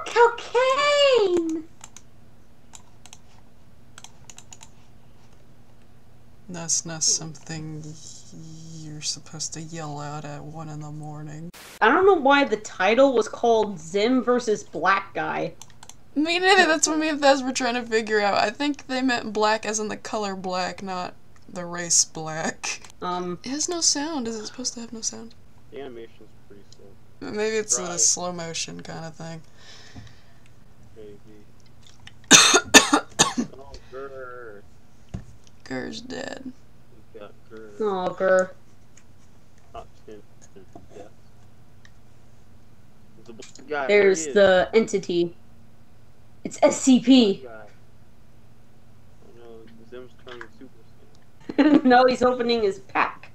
Cocaine! That's not something you're supposed to yell out at 1 in the morning. I don't know why the title was called Zim versus Black Guy. Me neither, that's what me and Thez were trying to figure out. I think they meant black as in the color black, not the race black. It has no sound. Is it supposed to have no sound? The animation's pretty slow. Maybe it's a slow motion kind of thing. Maybe. Oh, Grr. Grr's dead. We got Grr. Oh, Grr. Top 10 deaths. The black guy, There's the entity. It's SCP. Oh no, Zim's turning Super Saiyan. No, he's opening his pack.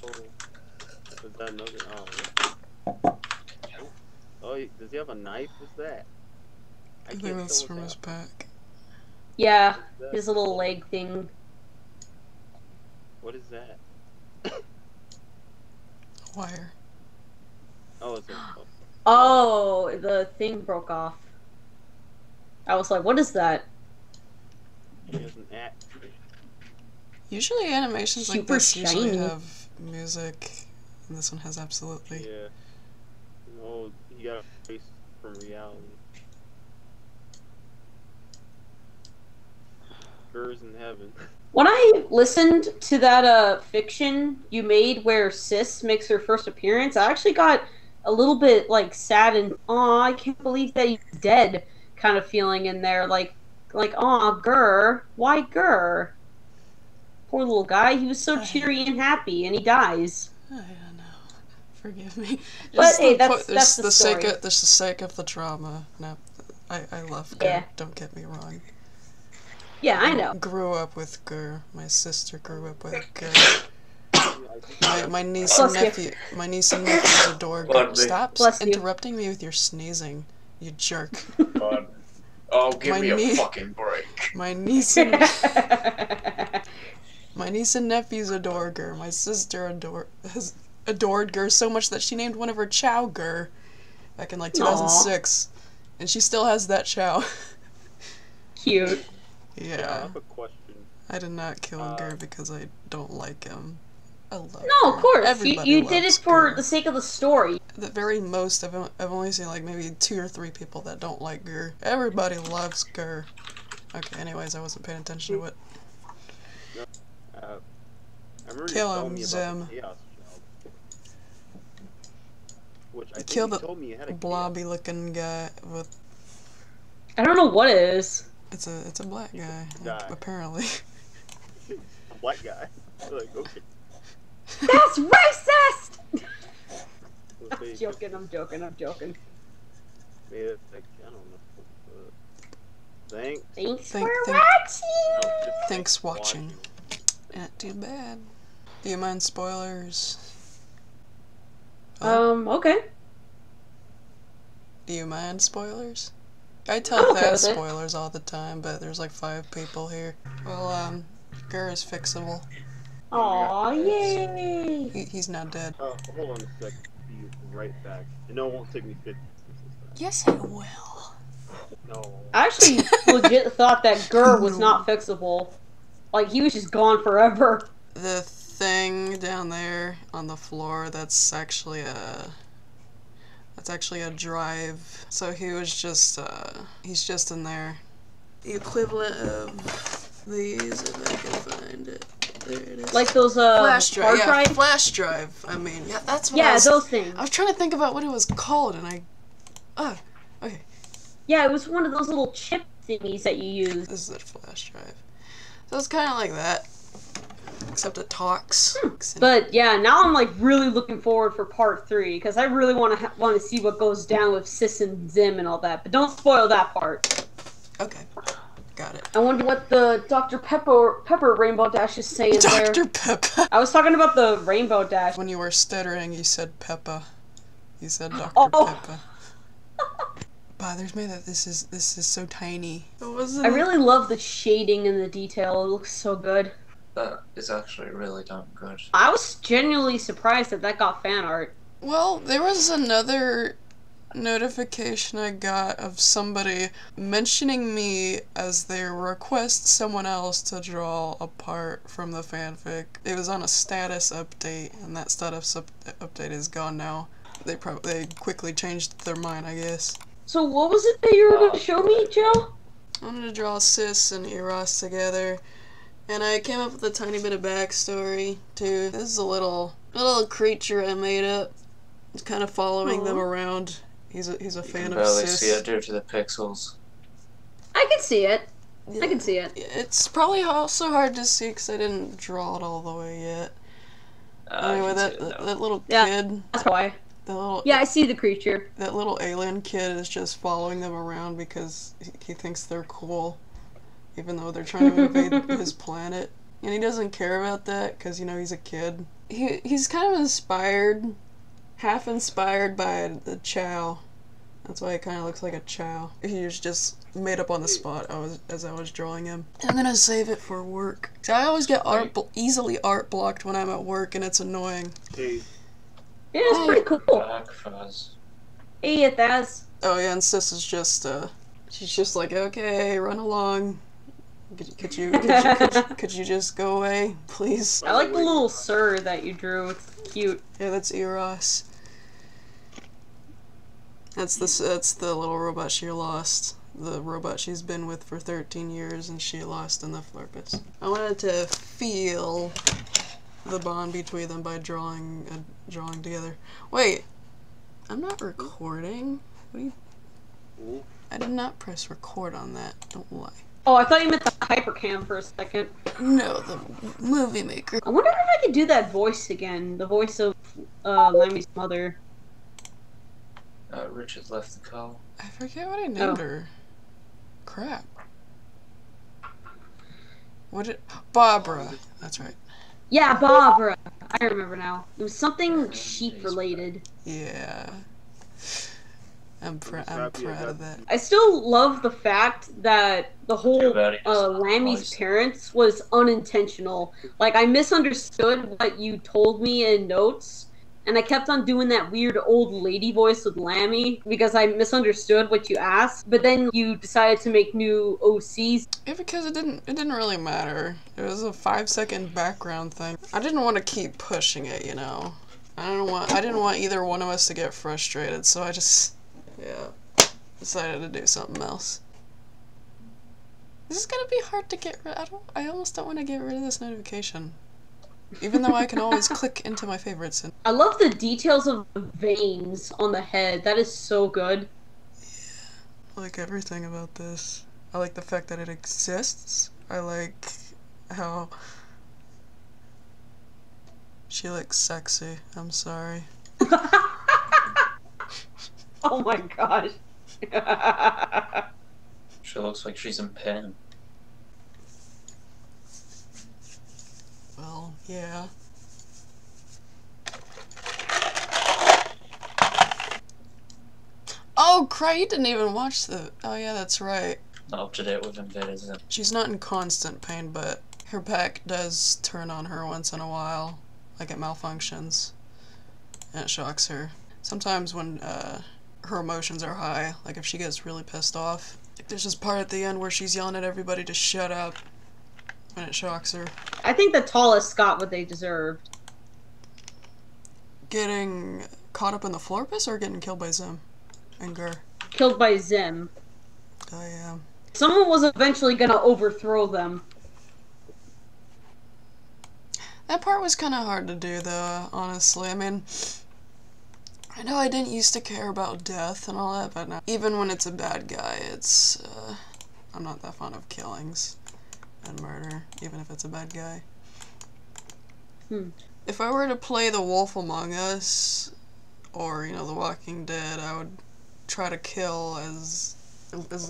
Oh, is that another? Oh, does he have a knife? What's that? I think that's from his pack. Yeah, his little leg thing. What is that? A wire. Oh, it's a... Oh, the thing broke off. I was like, what is that? He has an axe. Usually animations like Super this usually shiny. have music, and this one has absolutely. Yeah. No, you gotta face from reality. Grr's in heaven. When I listened to that fiction you made where Sis makes her first appearance, I actually got a little bit like sad and aw, I can't believe that he's dead kind of feeling in there. Like aw, Grr, why Grr? Poor little guy, he was so cheery and happy, and he dies. I don't know. Forgive me. But Just hey, that's the story. Just the sake of the drama. No, I love Grr. Yeah. Don't get me wrong. Yeah, I know. Grew up with Grr. My sister grew up with Grr. My niece and nephew adore Grr. Stop interrupting me with your sneezing, you jerk. God. Oh, give me a fucking break. My niece and nephews adore Grr. My sister has adored Grr so much that she named one of her chow Grr back in like 2006, and she still has that chow. Cute. Yeah. I have a question. I did not kill Grr because I don't like him. I love No, Grr. of course. Everybody You did it loves for Grr. the sake of the story. At the very most, I've only seen like maybe 2 or 3 people that don't like Grr. Everybody loves Grr. Okay, anyways, I wasn't paying attention to it. I remember Kill you told him, me about Zim. the Chaos Child. Which I think Kill you told me you had a blobby looking guy with. I don't know what it is. It's a black guy, Guy. apparently. A white guy. Like, okay. That's racist! Okay. I'm joking. Yeah, like, I don't know. Thanks. Thanks Thank- for thank- watching! Thanks watching. Not too bad. Do you mind spoilers? Okay. Do you mind spoilers? I tell Okay Thad with it. spoilers all the time, but there's like 5 people here. Well, Grr is fixable. Aw, yay! He's not dead. Hold on a sec. Be right back. And no, it won't take me 50 minutes. Yes, I will. No. I actually legit thought that Grr was not fixable. Like, he was just gone forever. The thing down there on the floor, that's actually a drive. So he was just, he's just in there. The equivalent of these, if I can find it. There it is. Like those, flash drive. hard Yeah, drive? flash drive. I mean, yeah, that's what Yeah, those things. I was trying to think about what it was called, and okay. Yeah, it was one of those little chip thingies that you use. This is a flash drive. So it's kind of like that, except it talks. But yeah, now I'm like really looking forward for part 3 because I really want to see what goes down with Sis and Zim and all that. But don't spoil that part. Okay, got it. I wonder what the Dr. Pepper Rainbow Dash is saying there. Dr. Peppa. I was talking about the Rainbow Dash. When you were stuttering, you said Peppa. You said Dr. Oh. Peppa. Bothers me that this is so tiny. I really love the shading and the detail. It looks so good. That is actually really damn good. I was genuinely surprised that got fan art. Well, there was another notification I got of somebody mentioning me as they request someone else to draw a part from the fanfic. It was on a status update, and that status update is gone now. They quickly changed their mind, I guess. So what was it that you were going to show me, Joe? I wanted to draw Sis and Eros together, and I came up with a tiny bit of backstory, too. This is a little creature I made up. It's kind of following them around. He's a fan of Sis. You can barely see it due to the pixels. I can see it. Yeah, I can see it. It's probably also hard to see because I didn't draw it all the way yet. Anyway, that little kid. That's why. Yeah, I see the creature. That little alien kid is just following them around because he thinks they're cool, even though they're trying to invade his planet. And he doesn't care about that because, you know, he's a kid. He's kind of inspired, half inspired by the Chow. That's why he kind of looks like a Chow. He was just made up on the spot as I was drawing him. I'm gonna save it for work. So I always get easily art blocked when I'm at work, and it's annoying. Hey. Yeah, it's pretty cool. Hey, Thaz. Oh yeah, and Sis is just she's just like, okay, run along. Could you just go away, please? I like the little sir that you drew. It's cute. Yeah, that's Eros. That's the little robot she lost. The robot she's been with for 13 years and she lost in the Flurpus. I wanted to feel the bond between them by drawing together. Wait, I'm not recording. What are you? I did not press record on that. Don't lie. Oh, I thought you meant the hypercam for a second. No, the movie maker. I wonder if I could do that voice again. The voice of Lemmy's mother. Richard left the call. I forget what I named her. Crap. Barbara. That's right. Yeah, Barbara. I remember now. It was something sheep related. Yeah. I'm proud of that. I still love the fact that the whole Lammy's parents was unintentional. Like, I misunderstood what you told me in notes, and I kept on doing that weird old lady voice with Lammy because I misunderstood what you asked. But then you decided to make new OCs. Yeah, because it didn't really matter. It was a 5-second background thing. I didn't want to keep pushing it, you know. I didn't want either one of us to get frustrated, so I just decided to do something else. This is gonna be hard to get rid of. I almost don't want to get rid of this notification. Even though I can always click into my favorites. I love the details of the veins on the head. That is so good. Yeah, I like everything about this. I like the fact that it exists. I like how she looks sexy. I'm sorry. Oh my gosh. She looks like she's in pain. Well, yeah. Oh, crap, you didn't even watch the... Oh, yeah, that's right. Not up to date with Invaders. She's not in constant pain, but her pack does turn on her once in a while. Like, it malfunctions. And it shocks her. Sometimes when, her emotions are high, like if she gets really pissed off. Like there's this part at the end where she's yelling at everybody to shut up, and it shocks her. I think the tallest got what they deserved. Getting caught up in the Florpus or getting killed by Zim and Gur? Killed by Zim. Oh yeah. Someone was eventually gonna overthrow them. That part was kind of hard to do though, honestly. I mean, I know I didn't used to care about death and all that, but now, even when it's a bad guy, it's, I'm not that fond of killings and murder, even if it's a bad guy. If I were to play The Wolf Among Us, or, you know, The Walking Dead, I would try to kill as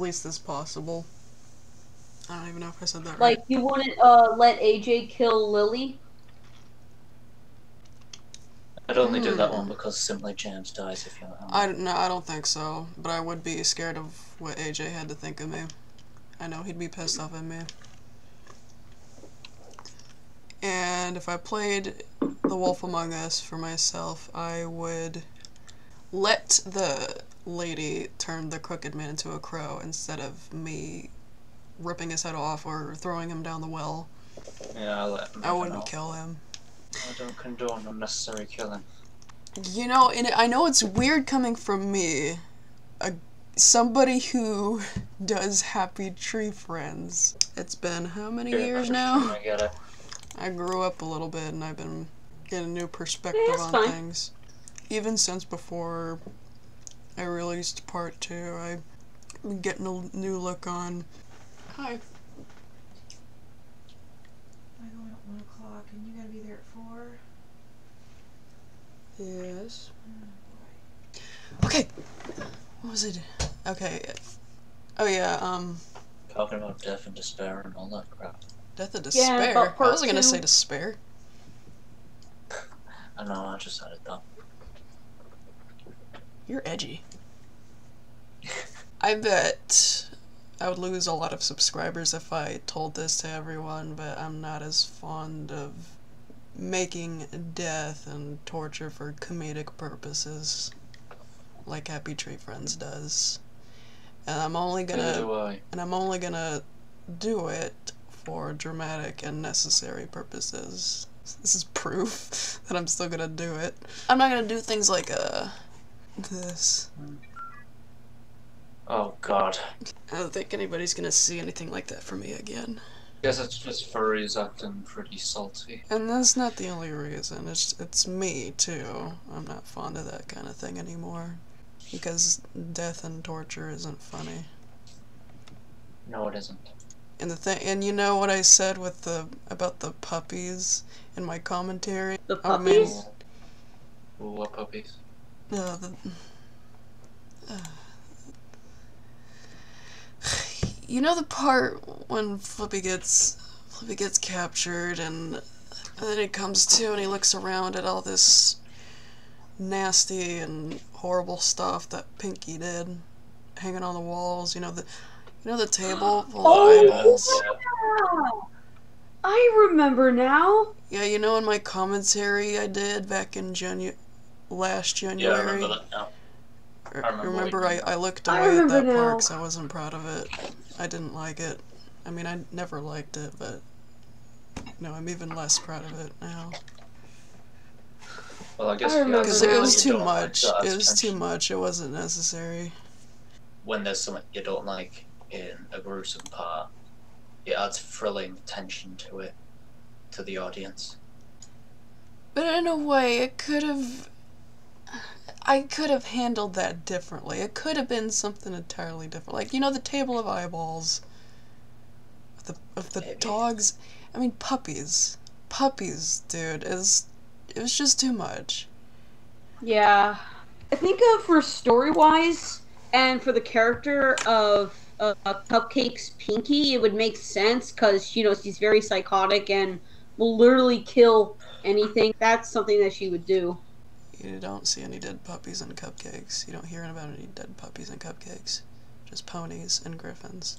least as possible. I don't even know if I said that right. Like, you wouldn't, let AJ kill Lily? I'd only do that one because Simply James dies if you know. No, I don't think so, but I would be scared of what AJ had to think of me. I know he'd be pissed off at me. And if I played The Wolf Among Us for myself, I would let lady turned the crooked man into a crow instead of me ripping his head off or throwing him down the well. Yeah, I'll let him I have wouldn't an kill him. I don't condone unnecessary killing. You know, and I know it's weird coming from me, somebody who does Happy Tree Friends. It's been how many years now? I get it. I grew up a little bit and I've been getting a new perspective on fine. things. Even since before I released part 2, I've been getting a new look on. Hi. I go at 1 o'clock and you gotta be there at 4. Yes. Okay. What was it? Okay. Oh yeah, Talking about death and despair and all that crap. Death of Yeah, Despair? about I part wasn't gonna 2. say despair. I know, I just said it though. You're edgy. I bet I would lose a lot of subscribers if I told this to everyone, but I'm not as fond of making death and torture for comedic purposes like Happy Tree Friends does. And I'm only gonna do it for dramatic and necessary purposes. This is proof that I'm still gonna do it. I'm not gonna do things like this. Oh god. I don't think anybody's gonna see anything like that from me again. Guess it's just furries acting pretty salty. And that's not the only reason. It's me too. I'm not fond of that kind of thing anymore. Because death and torture isn't funny. No, it isn't. And you know what I said with about the puppies in my commentary? The Oh, man. puppies? Ooh, what puppies? You know the part when Flippy gets captured and then he comes to and he looks around at all this nasty and horrible stuff that Pinky did hanging on the walls, you know the table full of eyeballs. Yeah. I remember now. Yeah, you know in my commentary I did back in last January. Yeah, I remember that now. I looked I away at remember that now. part because I wasn't proud of it. I didn't like it. I mean, I never liked it, but no, I'm even less proud of it now. Well, I guess I remember Because now. it was you too don't like much. that It was too tension. much. It wasn't necessary. When there's something you don't like in a gruesome part, it adds thrilling tension to it, to the audience. But in a way, I could have handled that differently. It could have been something entirely different. Like, you know, the table of eyeballs of the Maybe. dogs. I mean, puppies. Puppies, dude. It was just too much. Yeah. I think for story-wise and for the character of Cupcake's Pinky, it would make sense because, you know, she's very psychotic and will literally kill anything. That's something that she would do. You don't see any dead puppies and cupcakes. You don't hear about any dead puppies and cupcakes. Just ponies and griffins.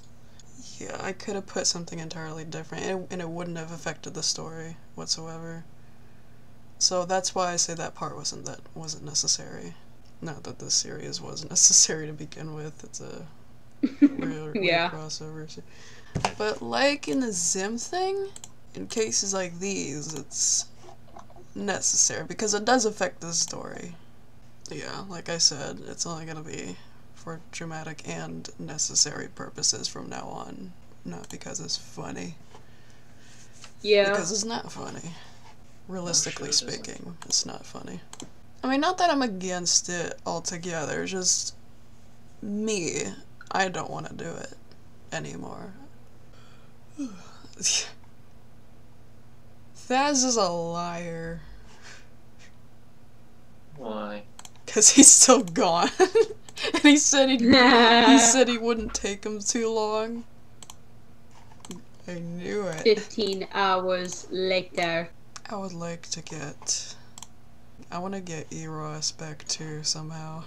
Yeah, I could have put something entirely different, and it wouldn't have affected the story whatsoever. So that's why I say that part wasn't necessary. Not that this series was necessary to begin with. It's a real Yeah. crossover. But like in the Zim thing, in cases like these, it's necessary because it does affect the story. Yeah, like I said, it's only gonna be for dramatic and necessary purposes from now on, not because it's funny. Yeah. Because it's not funny. Realistically I'm sure it isn't. speaking, it's not funny. I mean, not that I'm against it altogether, just me, I don't want to do it anymore. Thaz is a liar. Why? Because he's still gone. And he said he wouldn't take him too long. I knew it. 15 hours later. I would like to I want to get Eros back too somehow.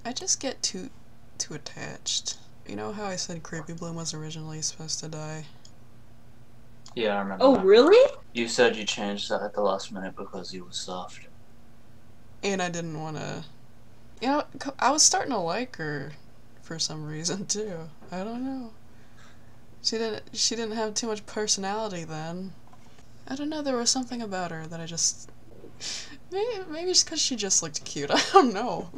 I just get too attached. You know how I said Creepy Bloom was originally supposed to die? Yeah, I remember Oh, that. really? You said you changed that at the last minute because he was soft. And I didn't want to You know, I was starting to like her for some reason too. I don't know. She didn't have too much personality then. I don't know, there was something about her that I just... Maybe it's because she just looked cute. I don't know.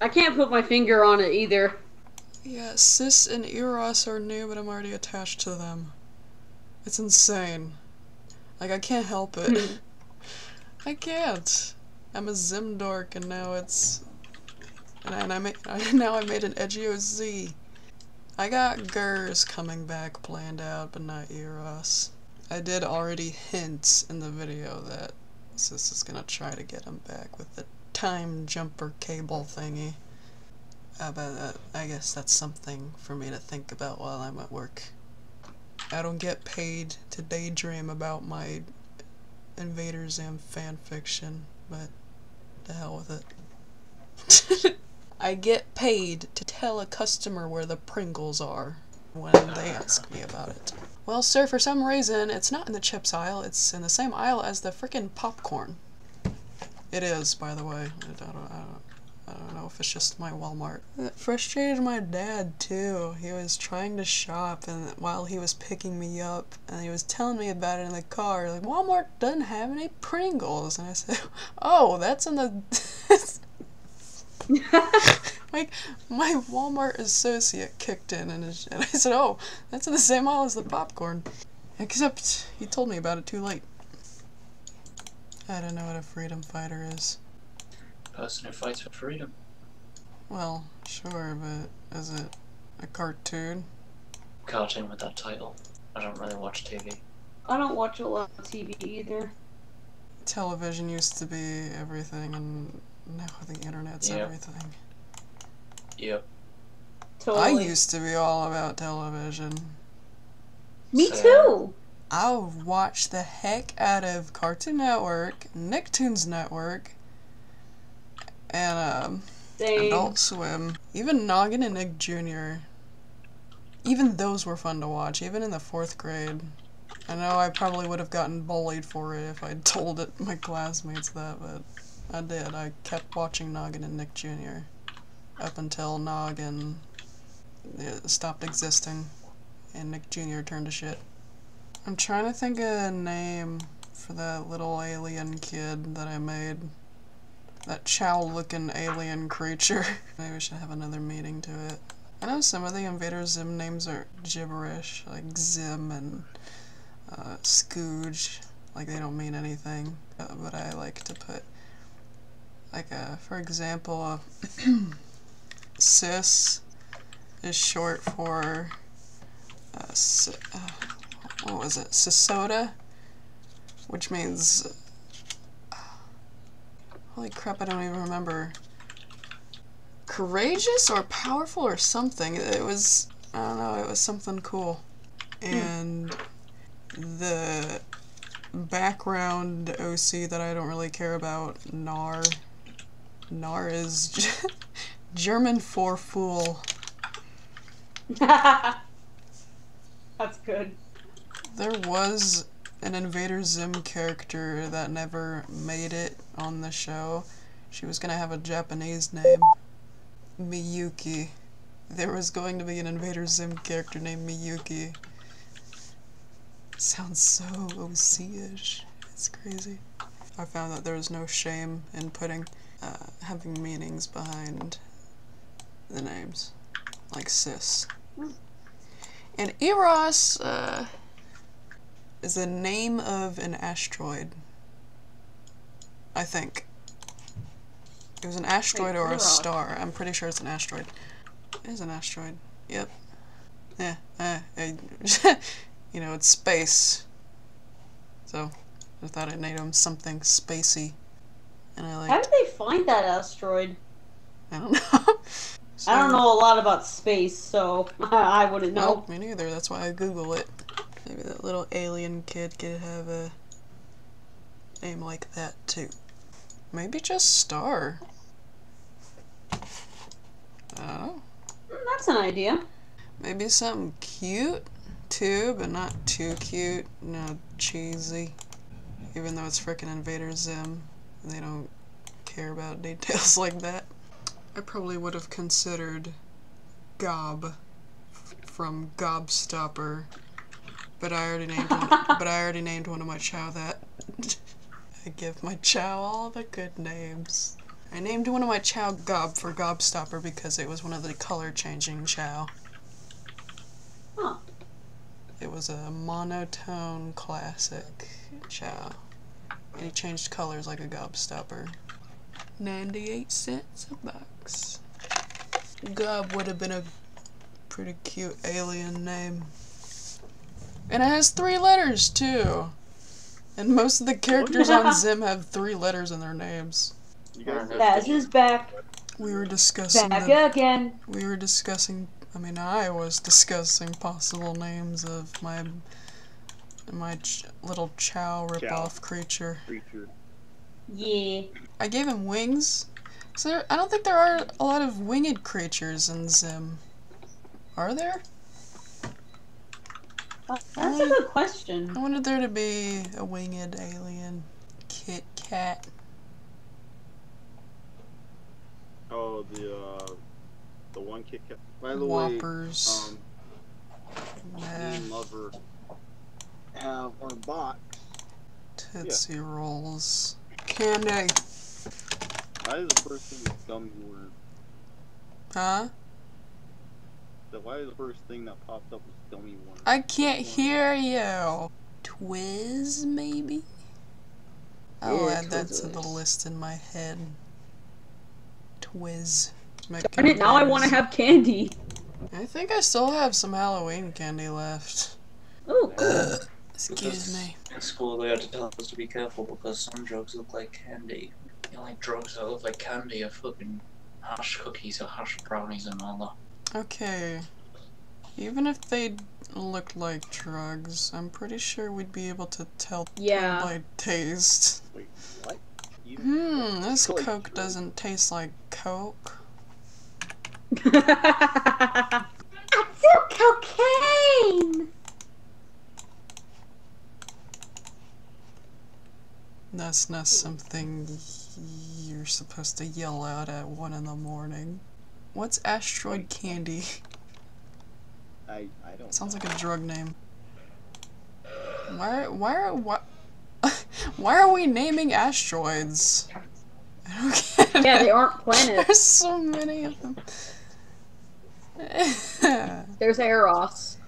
I can't put my finger on it either. Yeah, Sis and Eros are new, but I'm already attached to them. It's insane. Like, I can't help it. I can't. I'm a Zim dork, and now it's... And now I made an edgy OZ. I got Gers coming back planned out, but not Eros. I did already hint in the video that Sis is gonna try to get him back with the time jumper cable thingy. But I guess that's something for me to think about while I'm at work. I don't get paid to daydream about my Invader Zim fanfiction, but the hell with it. I get paid to tell a customer where the Pringles are when they ask me about it. Well, sir, for some reason, it's not in the chips aisle, it's in the same aisle as the frickin' popcorn. It is, by the way. I don't know if it's just my Walmart. It frustrated my dad, too. He was trying to shop, and while he was picking me up, and he was telling me about it in the car, like, Walmart doesn't have any Pringles. And I said, oh, that's in the... Like, my Walmart associate kicked in, and I said, oh, that's in the same aisle as the popcorn. Except, he told me about it too late. I don't know what a freedom fighter is. Person who fights for freedom. Well, sure, but is it a cartoon? Cartoon with that title. I don't really watch TV. I don't watch a lot of TV either. Television used to be everything, and now the internet's everything. Yep. Totally. I used to be all about television. Me Same. too. I would watch the heck out of Cartoon Network, Nicktoons Network, and Same. Adult Swim, even Noggin and Nick Jr. Even those were fun to watch, even in the 4th grade. I know I probably would have gotten bullied for it if I'd told my classmates that, but I did. I kept watching Noggin and Nick Jr. up until Noggin stopped existing and Nick Jr. turned to shit. I'm trying to think of a name for that little alien kid that I made. That chow-looking alien creature. Maybe we should have another meeting to it. I know some of the Invader Zim names are gibberish, like Zim and Scooge. Like, they don't mean anything. But I like to put, like, for example, Sis is short for, what was it? Sisota? Which means, holy crap, I don't even remember. Courageous or powerful or something. It was, I don't know, it was something cool. And the background OC that I don't really care about, Nar. Nar is German for fool. That's good. There was an Invader Zim character that never made it on the show. She was gonna have a Japanese name. Miyuki. There was going to be an Invader Zim character named Miyuki. Sounds so OC-ish. It's crazy. I found that there was no shame in putting, having meanings behind the names. Like Sis. And Eros, is the name of an asteroid. I think. It was an asteroid or a star. I'm pretty sure it's an asteroid. It is an asteroid. Yep. Yeah. You know, it's space. So, I thought I'd name him something spacey. And I liked... How did they find that asteroid? I don't know. So, I don't know a lot about space, so I wouldn't know. No, me neither. That's why I Google it. Maybe that little alien kid could have a name like that, too. Maybe just Star. I don't know. That's an idea. Maybe something cute, too, but not too cute. No, cheesy. Even though it's frickin' Invader Zim, they don't care about details like that. I probably would have considered Gob from Gobstopper, but I already named one of my chow that. I give my chow all the good names. I named one of my chow Gob for Gobstopper because it was one of the color-changing chow. Huh. It was a monotone classic chow. And he changed colors like a Gobstopper. 98 cents a box. Gob would have been a pretty cute alien name. And it has 3 letters too. And most of the characters on Zim have 3 letters in their names. You guys Baz is back. We were discussing Back again. I was discussing possible names of my little chow ripoff creature. Yeah. I gave him wings. So I don't think there are a lot of winged creatures in Zim. Are there? That's a good question. I wanted there to be a winged alien. Kit Kat. Oh, the one Kit Kat. By the Whoppers. way, me and Lover have our box. Tootsie Rolls. Candy. Why is the first thing that's gummy word? Huh? Why is the first thing that popped up was gummy word? I can't hear you. Twiz, maybe? I'll add that to the list in my head. Twiz. Darn it, now I want to have candy. I think I still have some Halloween candy left. Oh, cool. Excuse me. In school, they had to tell us to be careful because some drugs look like candy. The only drugs that look like candy are fucking hash cookies or hash brownies and all that. Okay. Even if they looked like drugs, I'm pretty sure we'd be able to tell Yeah. by taste. Wait, what? This Coke doesn't taste like Coke. I feel cocaine! That's not something you're supposed to yell out at 1 in the morning. What's asteroid candy? I don't Sounds know. like a drug name. Why are we naming asteroids? I don't get it. Yeah, they aren't planets. There's so many of them. There's Eros.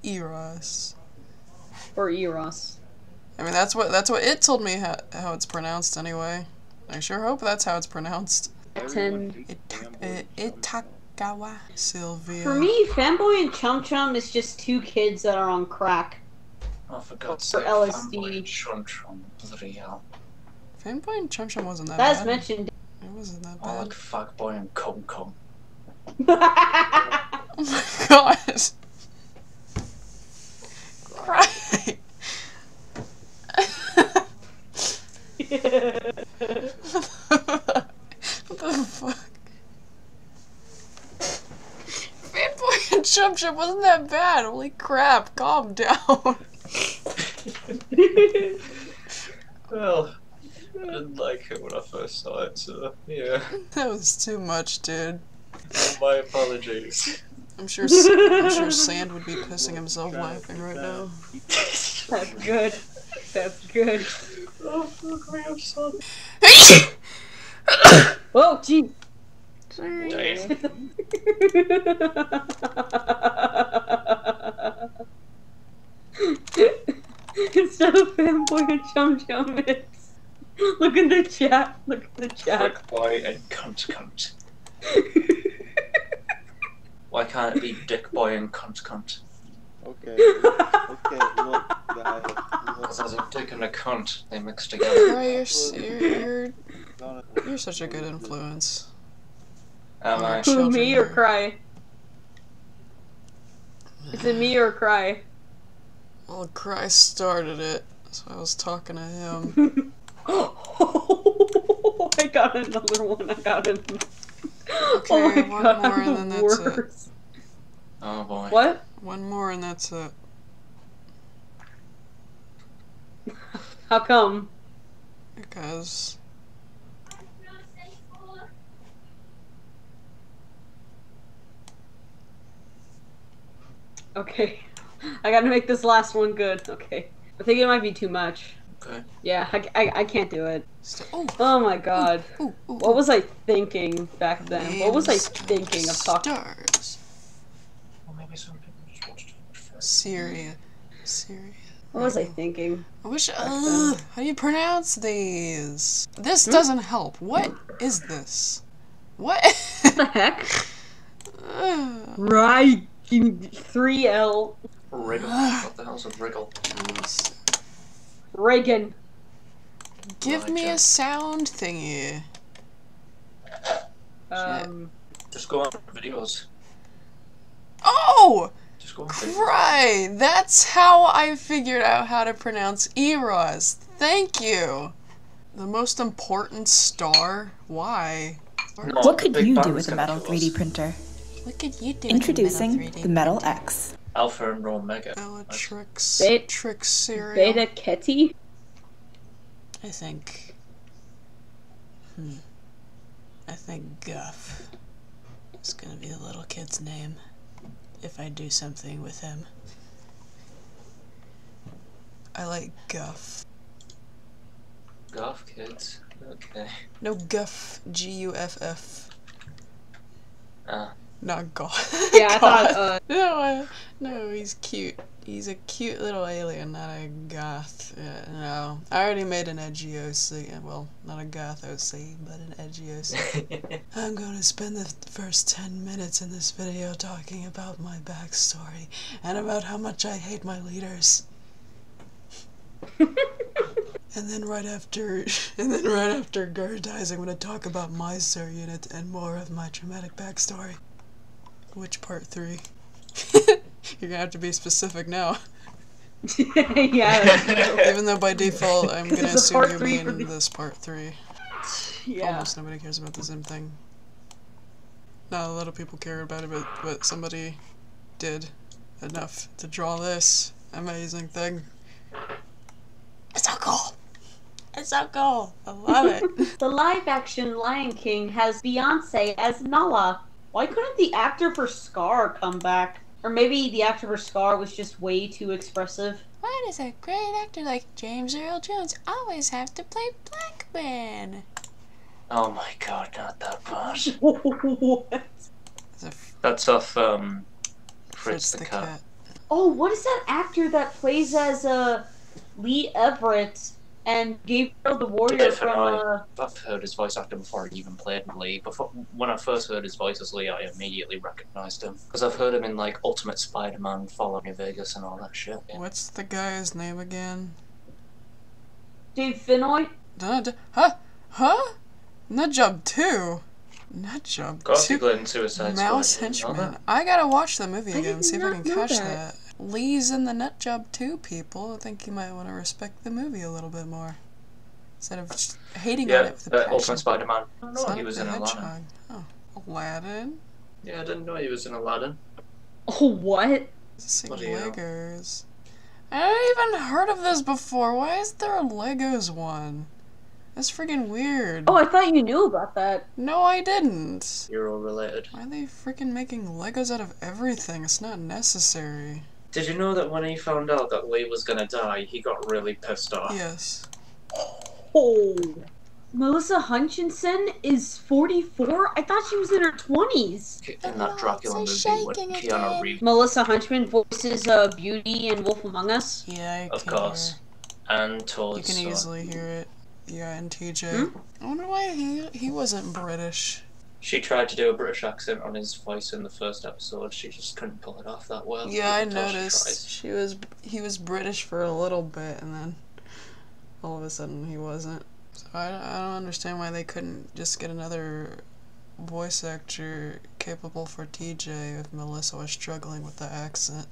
Eros. Or Eros. I mean, that's what it told me how it's pronounced anyway. I sure hope that's how it's pronounced. Everyone hates fanboy Itakawa. Sylvia. For me, Fanboy and Chum Chum is just 2 kids that are on crack. Oh, for God's For sake, LSD. fanboy Chum Chum, bloody hell. Fanboy and Chum Chum wasn't that That's bad. mentioned. It wasn't that Oh, bad. like Fuckboy and Cum Cum. Oh my god. Right. What the fuck? Fanboy and Chum Chum wasn't that bad. Holy crap, calm down. Well, I didn't like it when I first saw it, so yeah. That was too much, dude. My apologies. I'm sure Sand would be pissing himself laughing right now. That's good. That's good. Oh, fuck me, I'm sorry. Oh, gee. Damn. Instead of Fanboy and Chum Chum, it's... Look in the chat. Look at the chat. Fuckboy and Cunt Cunt. Why can't it be Dick Boy and Cunt Cunt? Okay. Okay, look, guys. Because there's a dick and a cunt, they mix together. Right, you're such a good influence. Am I? Who, Children me or here. Cry? Is it me or Cry? Well, Cry started it, so I was talking to him. I got another one. Okay, Oh my one god, more I'm and then the that's it. worst. Oh boy. What? One more and that's it. How come? Because Okay. I gotta make this last one good. Okay. I think it might be too much. Okay. Yeah, I can't do it. Oh, Oh my god. ooh, ooh, What was I thinking back then? What was I Names thinking of talking? stars. Well, maybe some people just watch too much film. Syria. What was I thinking? I wish. then? How do you pronounce these? This Hmm? doesn't help. What is this? What? What the heck? Right. 3L. Wriggle. What the hell's a wriggle? Reagan. Give Right, me a Jack. sound thingy. Just go on videos. Oh! Just go on videos. Cry! That's how I figured out how to pronounce Eros. Thank you. The most important star? Why? No, What could Big you Bang do was with a gonna metal kill us. 3D printer? What could you do? Introducing the Metal X. Alpha and Omega. Bellatrix. Ba- Trix cereal. Beta Ketty? I think. I think Guff is gonna be the little kid's name if I do something with him. I like Guff. Golf kids. Okay. No, Guff. Guff. Ah. Not Goth. Yeah, I thought, No, he's cute. He's a cute little alien, not a goth. No. I already made an edgy OC. Well, not a goth OC, but an edgy OC. I'm going to spend the first 10 minutes in this video talking about my backstory and about how much I hate my leaders. And then right after Gerd dies, I'm going to talk about my SIR unit and more of my traumatic backstory. Which part 3? You're gonna have to be specific now. yeah. Even though by default I'm gonna This is assume part you 3 mean for the- this part 3. Yeah. Almost nobody cares about the Zim thing. Not a lot of people care about it, but somebody did enough to draw this amazing thing. It's so cool! It's so cool! I love it! The live-action Lion King has Beyonce as Nala. Why couldn't the actor for Scar come back? Or maybe the actor for Scar was just way too expressive. Why does a great actor like James Earl Jones always have to play Blackman? Oh my god, not that part. What? That's off, Fritz the Cat. Oh, what is that actor that plays as Lee Everett and Gabriel the Warrior Different from I've heard his voice actor before he even played Lee. When I first heard his voice as Lee, I immediately recognized him. Because I've heard him in, like, Ultimate Spider-Man, Fallout New Vegas, and all that shit. What's the guy's name again? Dave Finoy? Huh? Nutjob 2? Nutjob 2? Glenn Suicide Mouse Squad. You know Henchman. that? I gotta watch the movie I again, did see if I not can know catch that. that. Lee's in the Nutjob 2, people. I think you might want to respect the movie a little bit more. Instead of just hating on Yeah, it with a passion. Ultimate Spider-Man. I didn't know Sonic he was the in Aladdin. Hedgehog. Oh, Aladdin? Yeah, I didn't know he was in Aladdin. Oh, what? Sing Bloody hell. Legos. I haven't even heard of this before. Why is there a Legos one? That's freaking weird. Oh, I thought you knew about that. No, I didn't. Hero related. Why are they freaking making Legos out of everything? It's not necessary. Did you know that when he found out that Lee was gonna die, he got really pissed off? Yes. Oh. Melissa Hutchinson is 44? I thought she was in her 20s. In that Dracula movie with Keanu Reeves, Melissa Hunchman voices Beauty in Wolf Among Us. Yeah, I of can course. And hear. You Toad's can son. easily hear it. Yeah, and TJ. I wonder why he wasn't British. She tried to do a British accent on his voice in the first episode. She just couldn't pull it off that well. Yeah, I even though noticed. He was British for a little bit, and then all of a sudden he wasn't. So I don't understand why they couldn't just get another voice actor capable for TJ if Melissa was struggling with the accent.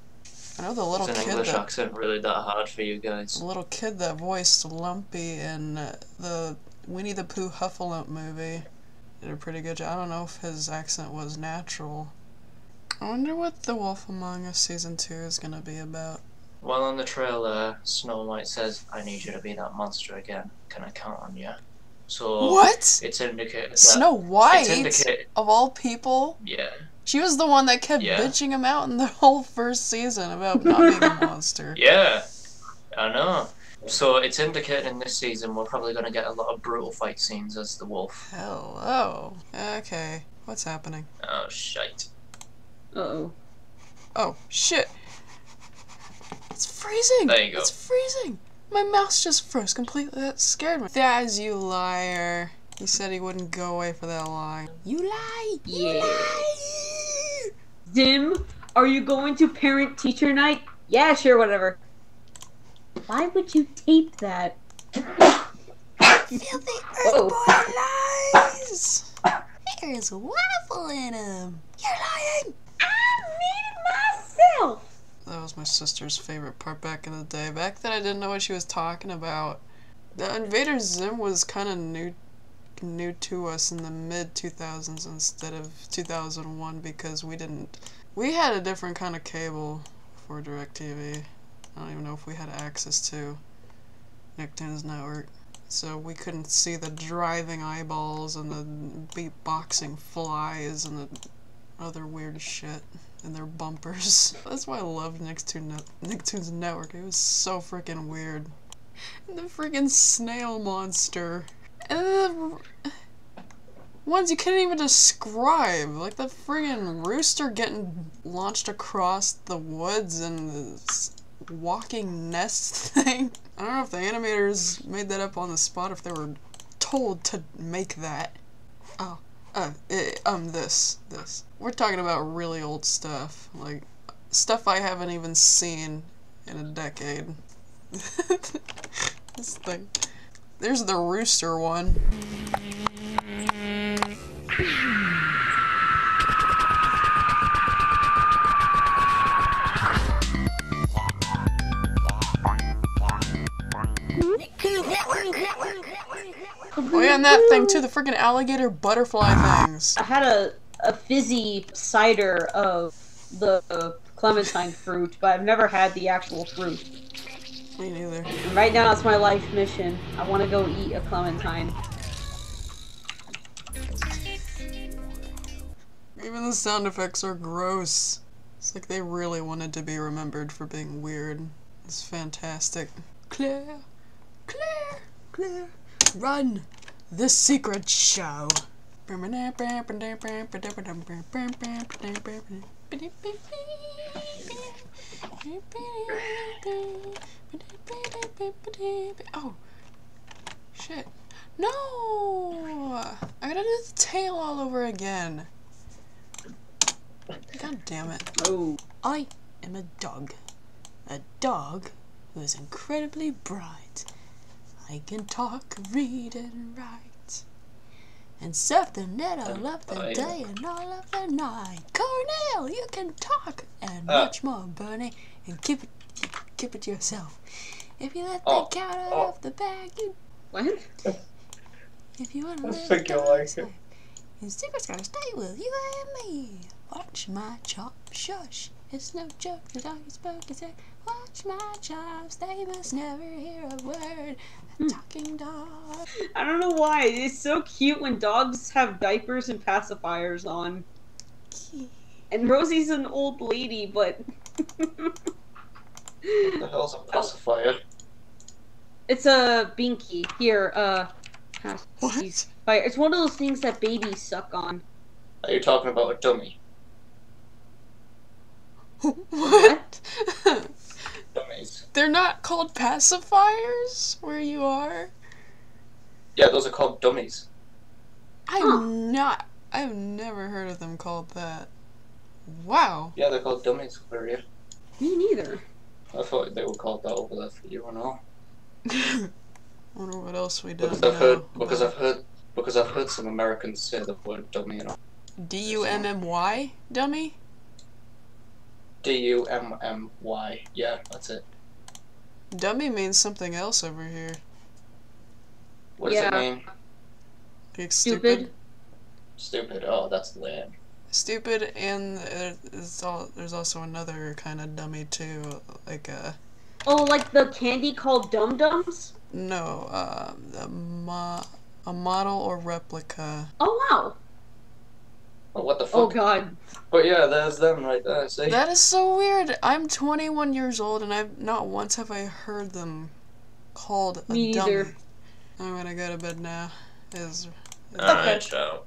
I know the little Is an kid English that accent really that hard for you guys? the little kid that voiced Lumpy in the Winnie the Pooh Huffalump movie did a pretty good job. I don't know if his accent was natural. I wonder what The Wolf Among Us Season 2 is gonna be about. Well, on the trailer, Snow White says, "I need you to be that monster again. Can I count on you?" So What? it's indicated that Snow White? It's indicated. Of all people? Yeah. She was the one that kept Yeah. bitching him out in the whole first season about not being a monster. Yeah, I know. So it's indicating this season we're probably going to get a lot of brutal fight scenes as the wolf. Hello. Okay, what's happening? Oh, shite. Uh-oh. Oh, shit. It's freezing. There you go. It's freezing. My mouse just froze completely. That scared me. Daz, you liar. He said he wouldn't go away for that lie. You lie. You Yeah. lie. Zim, are you going to parent-teacher night? Yeah, sure, whatever. Why would you tape that? Filthy Whoa. Earthborn lies. There's waffle in him. You're lying. I made it myself! That was my sister's favorite part back in the day. Back then I didn't know what she was talking about. The Invader Zim was kind of new to us in the mid-2000s instead of 2001 because we had a different kind of cable for DirecTV. I don't even know if we had access to Nicktoons Network. So we couldn't see the driving eyeballs and the beatboxing flies and the other weird shit in their bumpers. That's why I loved Nicktoons Network. It was so freaking weird. And the freaking snail monster. And the ones you couldn't even describe. Like the friggin' rooster getting launched across the woods and the walking nest thing. I don't know if the animators made that up on the spot, if they were told to make that. Oh. This. We're talking about really old stuff. Like, stuff I haven't even seen in a decade. This thing. There's the rooster one. Oh yeah, and that thing too, the freaking alligator butterfly things. I had a fizzy cider of the clementine fruit, but I've never had the actual fruit. Me neither. And right now it's my life mission. I want to go eat a clementine. Even the sound effects are gross. It's like they really wanted to be remembered for being weird. It's fantastic. Claire, Claire, Claire, run! The secret show. Oh, shit. No! I gotta do the tail all over again. God damn it. Oh. I am a dog. A dog who is incredibly bright. I can talk, read, and write. And surf the net all of the day and all of the night. Cornell, you can talk and much more, Bernie. And keep it to yourself. If you let the cat out of the bag, you... What? If you want to live think you'll like it. Your secret's gotta stay with you and me. Watch my chop, shush. It's no joke, the dog is spoken say. Watch my chops, they must never hear a word. A talking dog. I don't know why. It's so cute when dogs have diapers and pacifiers on. And Rosie's an old lady, but... What the hell's a pacifier? It's a binky. Here, What? Fire. It's one of those things that babies suck on. Are you talking about a dummy? What? Dummies. They're not called pacifiers where you are? Yeah, those are called dummies. I've never heard of them called that. Wow. Yeah, they're called dummies over here. Me neither. I thought they were called that over there for you and all. Wonder what else we don't Because know. I've heard some Americans say the word dummy and all. D-U-M-M-Y? Dummy? D-U-M-M-Y. Yeah, that's it. Dummy means something else over here. What does it mean? Like Stupid. Stupid. Oh, that's lame. Stupid, and there's also another kind of dummy too, like Oh, like the candy called Dum Dums? no, a model or replica. Oh, wow. Oh, what the Oh fuck? god. But yeah, there's them right there, see? That is so weird. I'm 21 years old and I've not once have I heard them called a Me dummy. either. I'm gonna go to bed now. Alright, ciao.